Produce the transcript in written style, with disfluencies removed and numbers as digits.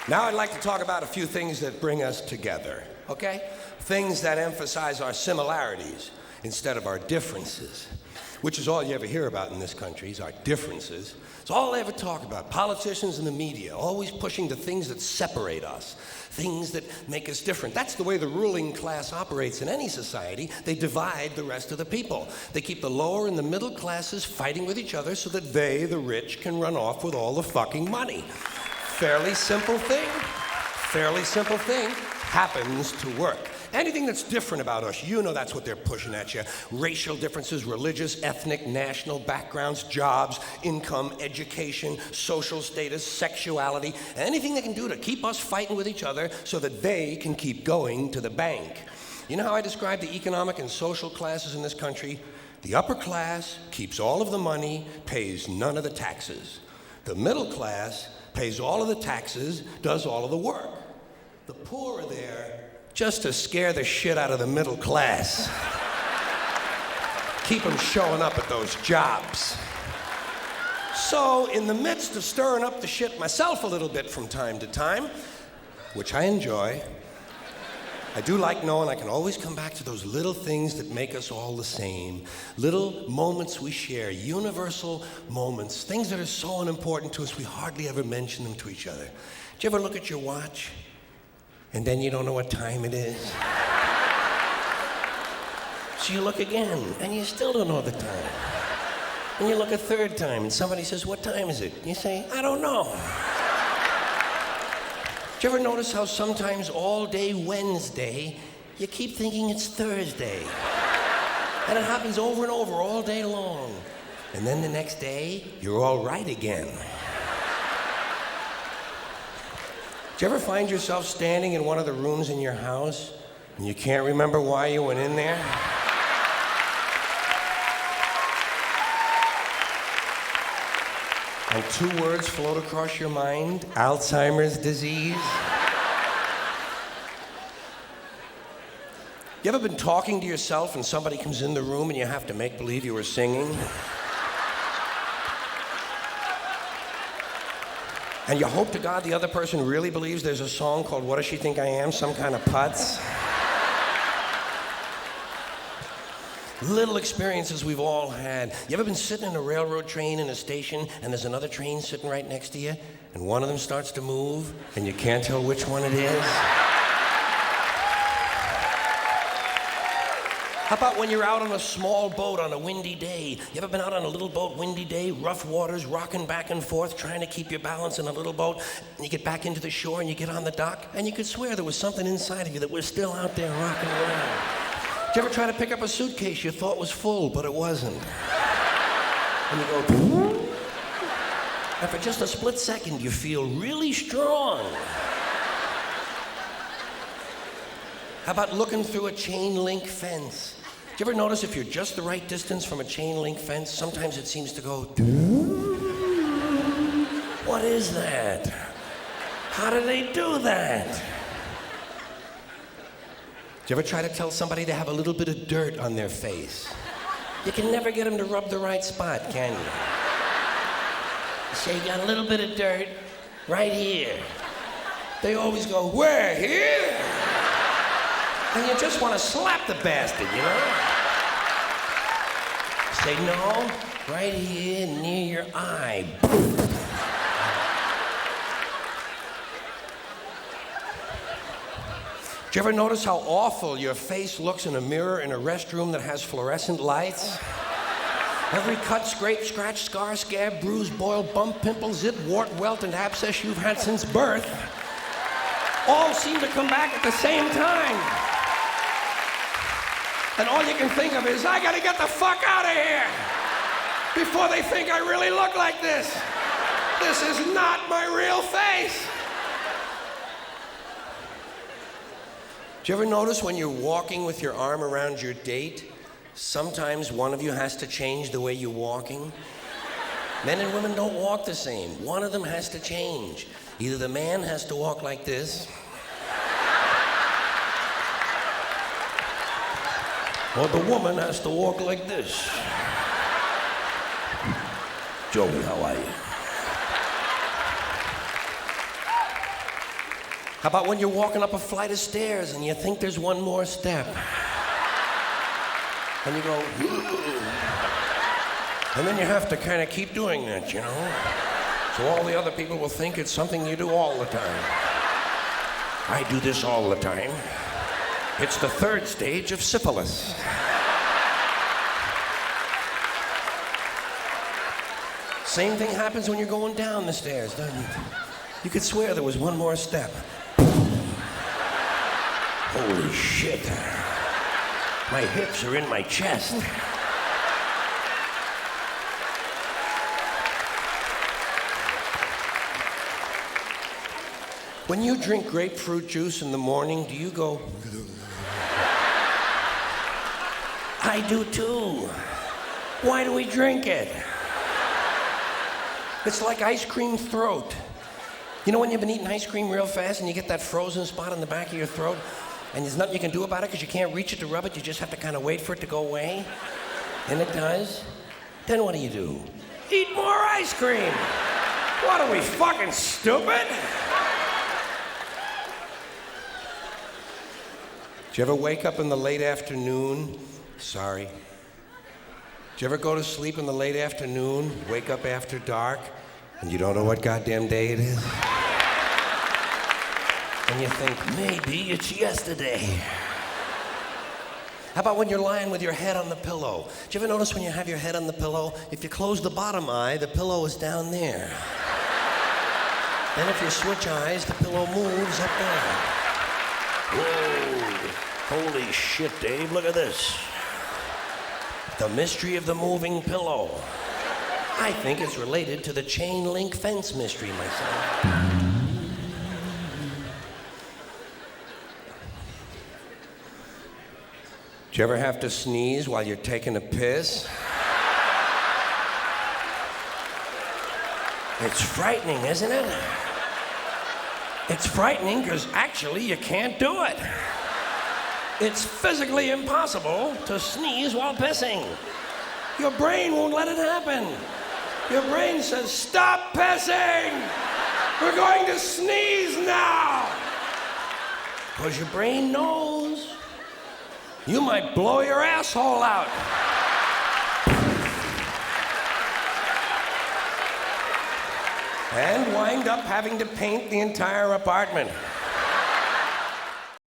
Now I'd like to talk about a few things that bring us together, okay? Things that emphasize our similarities instead of our differences, which is all you ever hear about in this country, is our differences. It's all they ever talk about. Politicians and the media, always pushing the things that separate us, things that make us different. That's the way the ruling class operates in any society. They divide the rest of the people. They keep the lower and the middle classes fighting with each other so that they, the rich, can run off with all the fucking money. Fairly simple thing, happens to work. Anything that's different about us, you know that's what they're pushing at you. Racial differences, religious, ethnic, national backgrounds, jobs, income, education, social status, sexuality, anything they can do to keep us fighting with each other so that they can keep going to the bank. You know how I describe the economic and social classes in this country? The upper class keeps all of the money, pays none of the taxes. The middle class pays all of the taxes, does all of the work. The poor are there just to scare the shit out of the middle class. Keep them showing up at those jobs. So, in the midst of stirring up the shit myself a little bit from time to time, which I enjoy, I do like knowing I can always come back to those little things that make us all the same. Little moments we share, universal moments, things that are so unimportant to us we hardly ever mention them to each other. Do you ever look at your watch and then you don't know what time it is? So you look again and you still don't know the time. And you look a third time and somebody says, "What time is it?" You say, "I don't know." Do you ever notice how sometimes all day Wednesday, you keep thinking it's Thursday? And it happens over and over all day long. And then the next day, you're all right again. Do you ever find yourself standing in one of the rooms in your house and you can't remember why you went in there? And two words float across your mind: Alzheimer's disease. You ever been talking to yourself and somebody comes in the room and you have to make believe you were singing? And you hope to God the other person really believes there's a song called "What Does She Think I Am?" Some kind of putz. Little experiences we've all had. You ever been sitting in a railroad train in a station and there's another train sitting right next to you and one of them starts to move and you can't tell which one it is? How about when you're out on a small boat on a windy day? You ever been out on a little boat, windy day, rough waters, rocking back and forth, trying to keep your balance in a little boat, and you get back into the shore and you get on the dock and you could swear there was something inside of you that was still out there rocking around? Did you ever try to pick up a suitcase you thought was full, but it wasn't? And you go, and for just a split second, you feel really strong. How about looking through a chain link fence? Do you ever notice if you're just the right distance from a chain link fence, sometimes it seems to go, what is that? How do they do that? Do you ever try to tell somebody they have a little bit of dirt on their face? You can never get them to rub the right spot, can you? You say, "You got a little bit of dirt right here." They always go, "Where? Here?" And you just want to slap the bastard, you know? Say, "No, right here near your eye." Do you ever notice how awful your face looks in a mirror in a restroom that has fluorescent lights? Every cut, scrape, scratch, scar, scab, bruise, boil, bump, pimple, zit, wart, welt, and abscess you've had since birth all seem to come back at the same time. And all you can think of is, I gotta get the fuck out of here before they think I really look like this. This is not my real face. Do you ever notice when you're walking with your arm around your date, sometimes one of you has to change the way you're walking? Men and women don't walk the same. One of them has to change. Either the man has to walk like this, or the woman has to walk like this. Joey, how are you? How about when you're walking up a flight of stairs and you think there's one more step? And you go, and then you have to kind of keep doing that, you know? So all the other people will think it's something you do all the time. I do this all the time. It's the third stage of syphilis. Same thing happens when you're going down the stairs, doesn't it? You could swear there was one more step. Holy shit. My hips are in my chest. When you drink grapefruit juice in the morning, do you go... I do too. Why do we drink it? It's like ice cream throat. You know when you've been eating ice cream real fast and you get that frozen spot on the back of your throat and there's nothing you can do about it because you can't reach it to rub it, you just have to kind of wait for it to go away? And it does. Then what do? Eat more ice cream. What are we, fucking stupid? Did you ever wake up in the late afternoon? Sorry. Did you ever go to sleep in the late afternoon, wake up after dark, and you don't know what goddamn day it is? And you think, maybe it's yesterday. How about when you're lying with your head on the pillow? Did you ever notice when you have your head on the pillow, if you close the bottom eye, the pillow is down there. Then if you switch eyes, the pillow moves up there. Whoa, holy shit, Dave, look at this. The mystery of the moving pillow. I think it's related to the chain link fence mystery myself. Do you ever have to sneeze while you're taking a piss? It's frightening, isn't it? It's frightening because actually you can't do it. It's physically impossible to sneeze while pissing. Your brain won't let it happen. Your brain says, stop pissing! We're going to sneeze now! Because your brain knows you might blow your asshole out. And wind up having to paint the entire apartment.